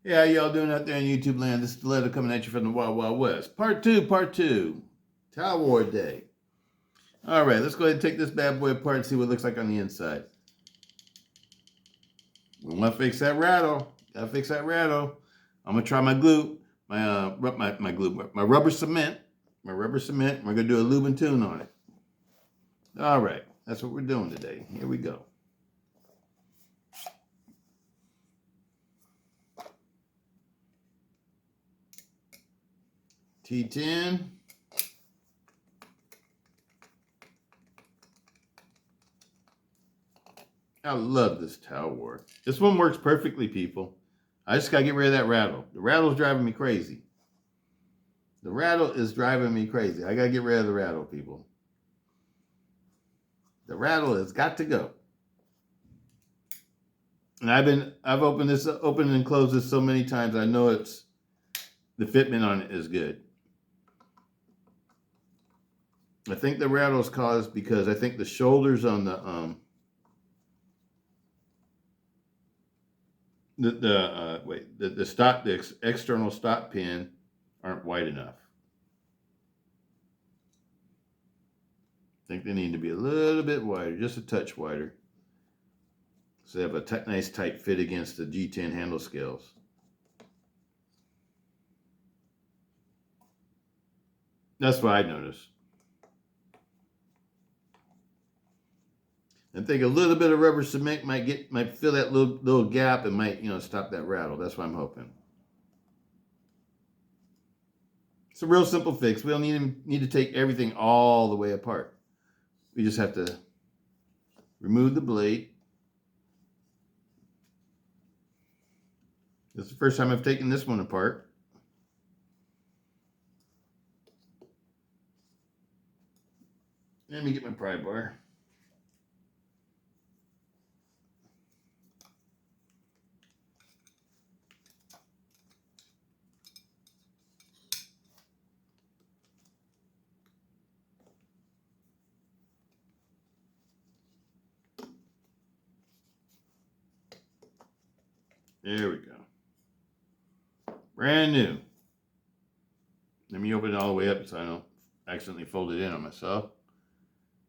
Hey, how y'all doing out there in YouTube land? This is Stiletto coming at you from the Wild Wild West. Part two. Talwar Day. All right, let's go ahead and take this bad boy apart and see what it looks like on the inside. We want to fix that rattle. Gotta fix that rattle. I'm gonna try my glue, my rubber cement. We're gonna do a lube and tune on it. All right, that's what we're doing today. Here we go. T10. I love this Talwar. This one works perfectly, people. I just gotta get rid of that rattle. The rattle's driving me crazy. The rattle is driving me crazy. I gotta get rid of the rattle, people. The rattle has got to go. And I've opened and closed this so many times. I know the fitment on it is good. I think the rattle's caused because I think the shoulders on the external stop pin aren't wide enough. I think they need to be a little bit wider, just a touch wider. So they have a nice tight fit against the G10 handle scales. That's what I noticed. I think a little bit of rubber cement might fill that little gap and might stop that rattle. That's what I'm hoping. It's a real simple fix. We don't need to take everything all the way apart. We just have to remove the blade. This is the first time I've taken this one apart. Let me get my pry bar. There we go. Brand new. Let me open it all the way up so I don't accidentally fold it in on myself.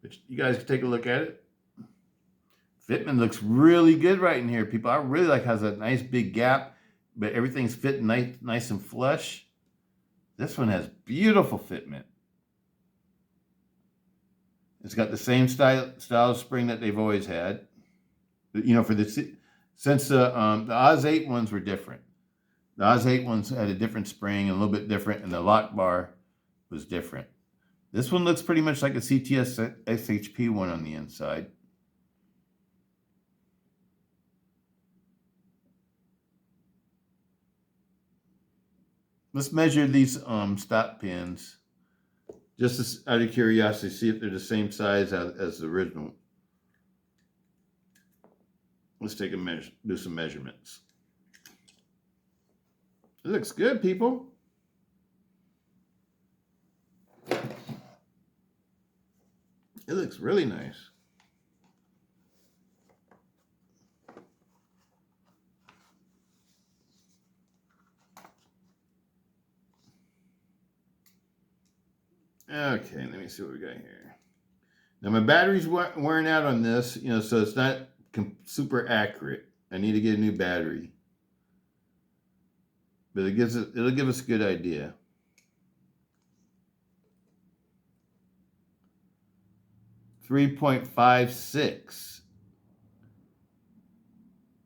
But you guys can take a look at it. Fitment looks really good right in here, people. I really like how it has a nice big gap, but everything's fitting nice and flush. This one has beautiful fitment. It's got the same style of spring that they've always had. Since the Oz 8 ones were different. The Oz 8 ones had a different spring, a little bit different, and the lock bar was different. This one looks pretty much like a CTS-XHP one on the inside. Let's measure these stop pins, just out of curiosity, see if they're the same size as the original. Let's take a measure, do some measurements. It looks good, people. It looks really nice. Okay, let me see what we got here. Now my battery's wearing out on this, so it's not super accurate. I need to get a new battery, but it'll give us a good idea. .56.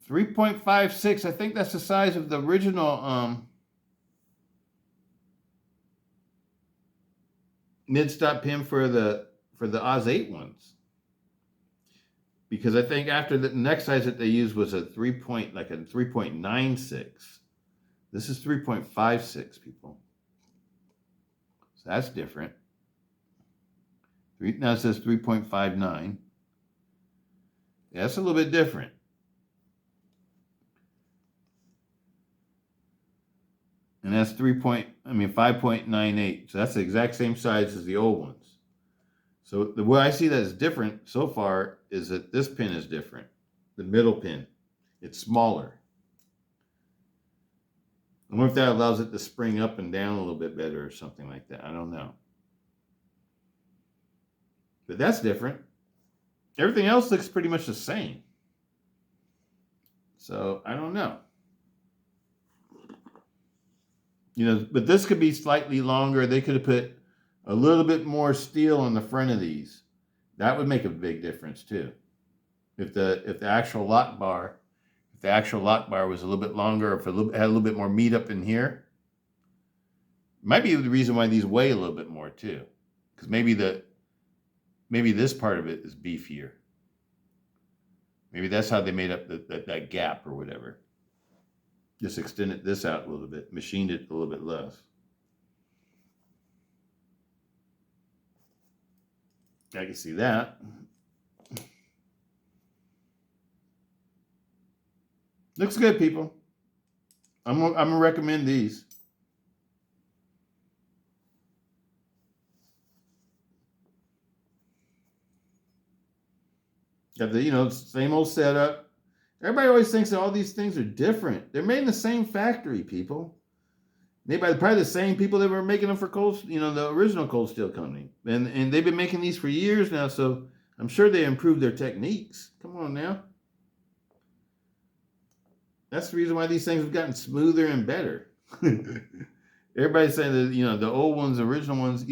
3.56. I think that's the size of the original mid-stop pin for the Oz 8 ones. Because I think after the next size that they used was a 3.96. This is 3.56, people. So that's different. Now it says 3.59. Yeah, that's a little bit different. And that's 5.98. So that's the exact same size as the old ones. So the way I see that is different so far is that this pin is different. The middle pin, it's smaller. wonder if that allows it to spring up and down a little bit better or something like that. I don't know. But that's different. Everything else looks pretty much the same. So I don't know. But this could be slightly longer. They could have put a little bit more steel on the front of these. That would make a big difference too. If the actual lock bar was a little bit longer, or if it had a little bit more meat up in here, might be the reason why these weigh a little bit more too. Because maybe this part of it is beefier. Maybe that's how they made up that gap or whatever. Just extended this out a little bit, machined it a little bit less. I can see that. Looks good, people. I'm gonna recommend these. Got the same old setup. Everybody always thinks that all these things are different. They're made in the same factory, people. Made by probably the same people that were making them for the original Cold Steel Company. And they've been making these for years now, so I'm sure they improved their techniques. Come on now. That's the reason why these things have gotten smoother and better. Everybody's saying that, the old ones, the original ones,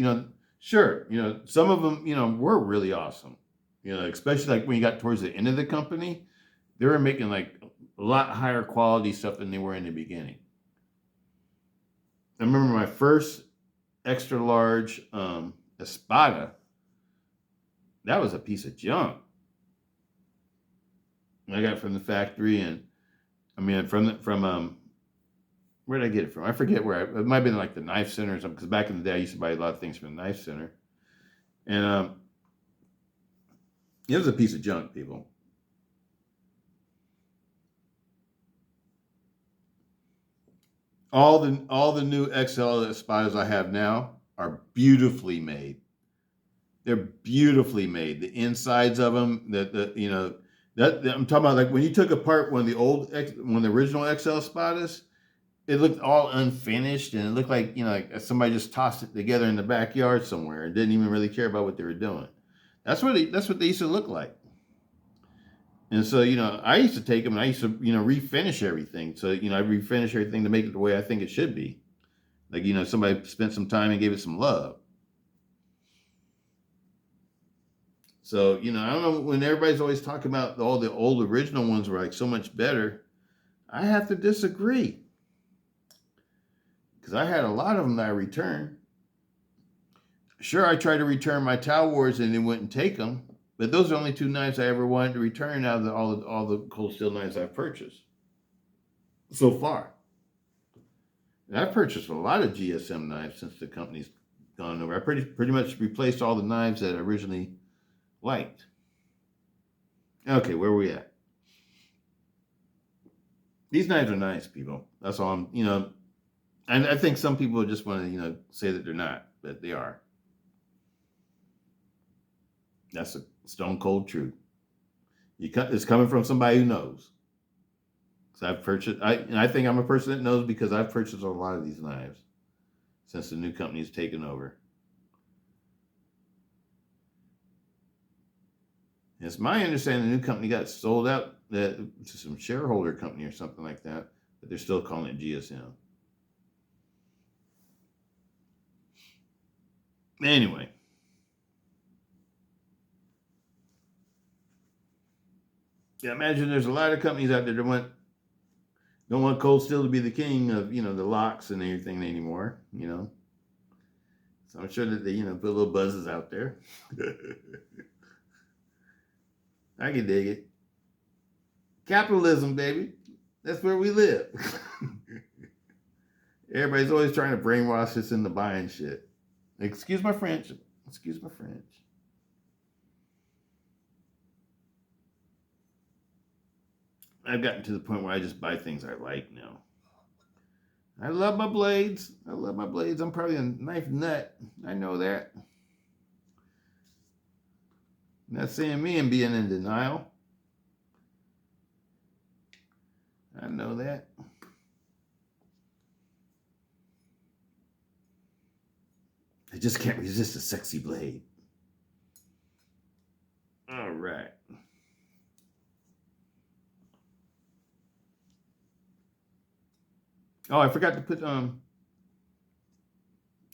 sure, some of them, were really awesome. Especially like when you got towards the end of the company, they were making like a lot higher quality stuff than they were in the beginning. I remember my first extra large Espada. That was a piece of junk. I got it from the factory, and from where did I get it from? I forget where. It might have been like the Knife Center or something. Because back in the day, I used to buy a lot of things from the Knife Center, and it was a piece of junk, people. All the new XL Espadas I have now are beautifully made. They're beautifully made. The insides of them, I'm talking about like when you took apart one of the original XL Espadas, it looked all unfinished, and it looked like like somebody just tossed it together in the backyard somewhere and didn't even really care about what they were doing. That's what they used to look like. And so, I used to take them and I used to, refinish everything. So, I refinish everything to make it the way I think it should be. Like, somebody spent some time and gave it some love. So, I don't know, when everybody's always talking about all the old original ones were like so much better, I have to disagree. Because I had a lot of them that I returned. Sure, I tried to return my Talwars and they wouldn't take them. But those are the only two knives I ever wanted to return out of all the cold steel knives I've purchased so far. And I've purchased a lot of GSM knives since the company's gone over. I pretty much replaced all the knives that I originally liked. Okay, where are we at? These knives are nice, people. That's all and I think some people just want to, say that they're not, but they are. That's a stone cold truth. It's coming from somebody who knows. So I've purchased, I think I'm a person that knows because I've purchased a lot of these knives since the new company's taken over. It's my understanding the new company got sold out to some shareholder company or something like that, but they're still calling it GSM. Anyway. Yeah, imagine there's a lot of companies out there that don't want cold steel to be the king of, the locks and everything anymore, So I'm sure that they, put little buzzes out there. I can dig it. Capitalism, baby. That's where we live. Everybody's always trying to brainwash us into buying shit. Excuse my French. Excuse my French. I've gotten to the point where I just buy things I like now. I love my blades. I'm probably a knife nut. I know that. Not saying me and being in denial. I know that. just can't resist a sexy blade. All right. Oh, I forgot to put I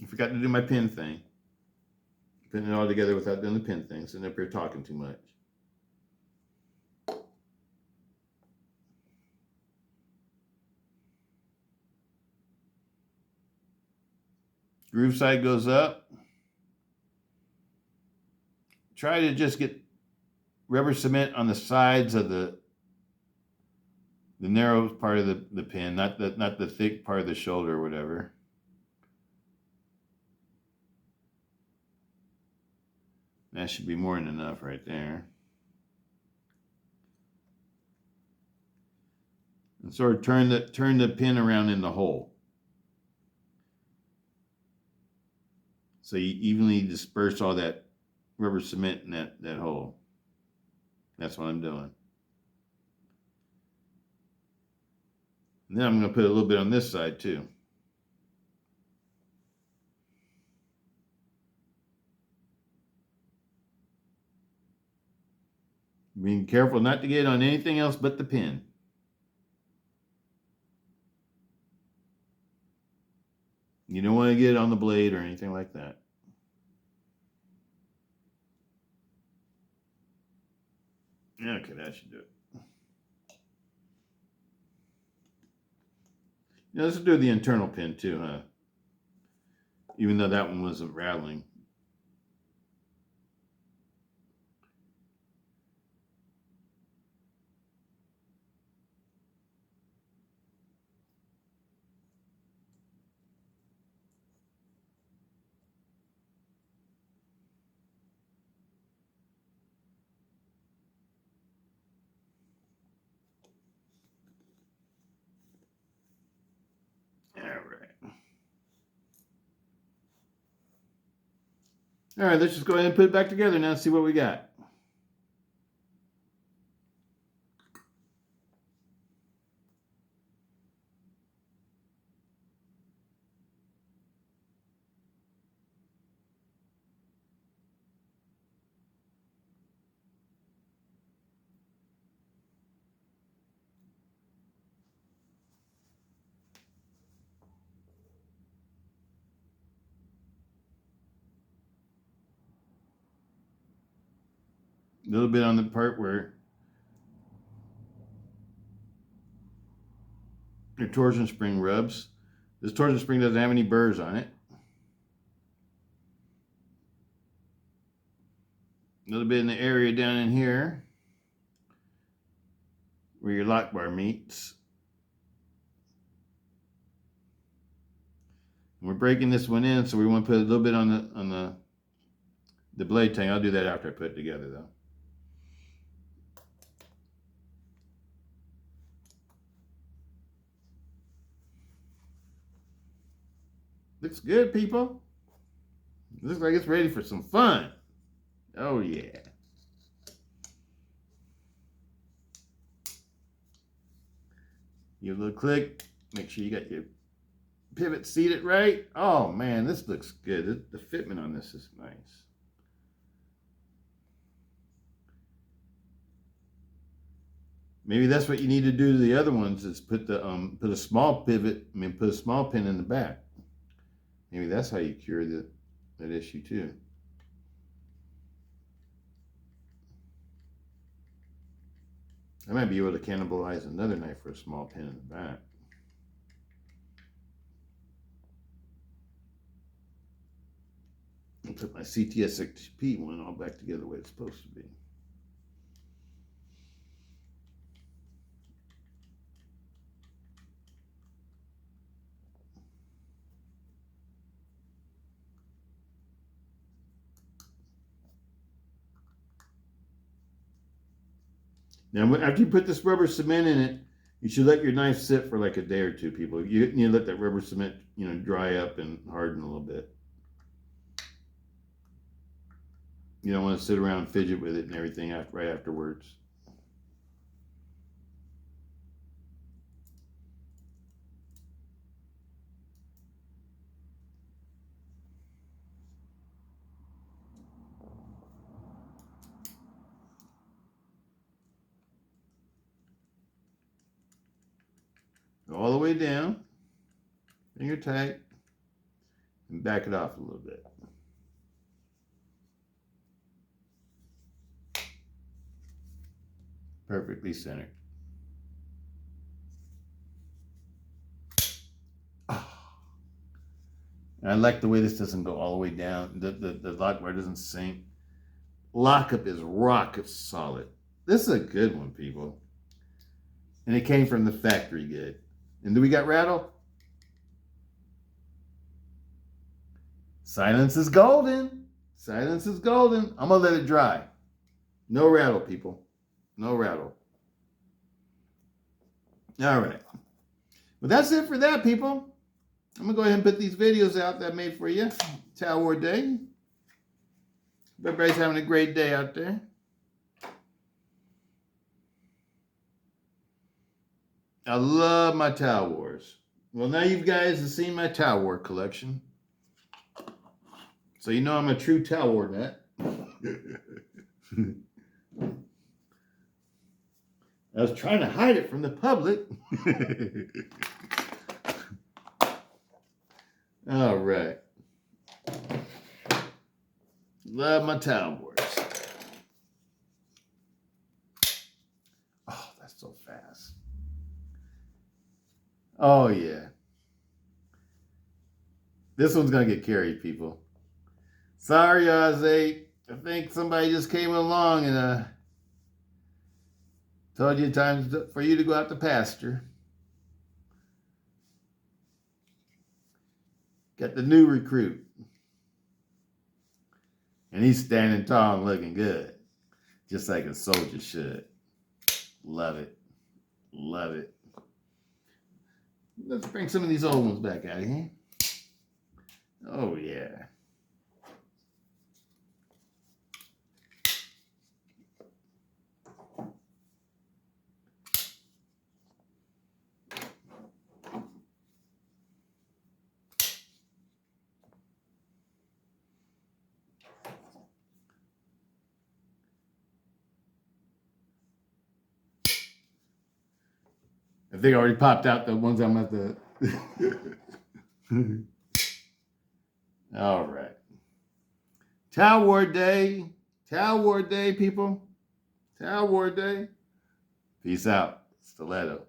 forgot to do my pin thing. Putting it all together without doing the pin thing. Sitting up here talking too much. Groove side goes up. Try to just get rubber cement on the sides of the narrow part of the pin, not the thick part of the shoulder or whatever. That should be more than enough right there. And sort of turn the pin around in the hole. So you evenly disperse all that rubber cement in that hole. That's what I'm doing. And then I'm going to put a little bit on this side too. Being careful not to get on anything else but the pin. You don't want to get it on the blade or anything like that. Okay, that should do it. Now let's do the internal pin too, huh? Even though that one wasn't rattling. All right, let's just go ahead and put it back together now and see what we got. A little bit on the part where your torsion spring rubs. This torsion spring doesn't have any burrs on it. A little bit in the area down in here where your lock bar meets. And we're breaking this one in, so we want to put a little bit on the blade tang. I'll do that after I put it together though. Looks good, people. Looks like it's ready for some fun. Oh, yeah. Give a little click. Make sure you got your pivot seated right. Oh, man, this looks good. The fitment on this is nice. Maybe that's what you need to do to the other ones is put a small pivot, put a small pin in the back. Maybe that's how you cure that issue too. I might be able to cannibalize another knife for a small pin in the back. I'll put my CTS-XHP one all back together the way it's supposed to be. Now, after you put this rubber cement in it, you should let your knife sit for like a day or two, people. You need to let that rubber cement, dry up and harden a little bit. You don't want to sit around and fidget with it and everything right afterwards. Go all the way down, finger tight, and back it off a little bit. Perfectly centered. And I like the way this doesn't go all the way down. The lock bar doesn't sink. Lockup is rock solid. This is a good one, people. And it came from the factory good. And do we got rattle? Silence is golden. Silence is golden. I'm going to let it dry. No rattle, people. No rattle. All right. Well, that's it for that, people. I'm going to go ahead and put these videos out that I made for you. Talwar Day. Hope everybody's having a great day out there. I love my Talwars. Well, now you guys have seen my Talwar collection. So you know I'm a true Talwar nut. I was trying to hide it from the public. All right. Love my Talwars. Oh, that's so fast. Oh, yeah. This one's going to get carried, people. Sorry, Ozzy. I think somebody just came along and told you time for you to go out to pasture. Got the new recruit. And he's standing tall and looking good. Just like a soldier should. Love it. Love it. Let's bring some of these old ones back out of here. Oh, yeah. I think I already popped out the ones I'm at the... All right. Talwar Day. Talwar Day, people. Talwar Day. Peace out. Stiletto.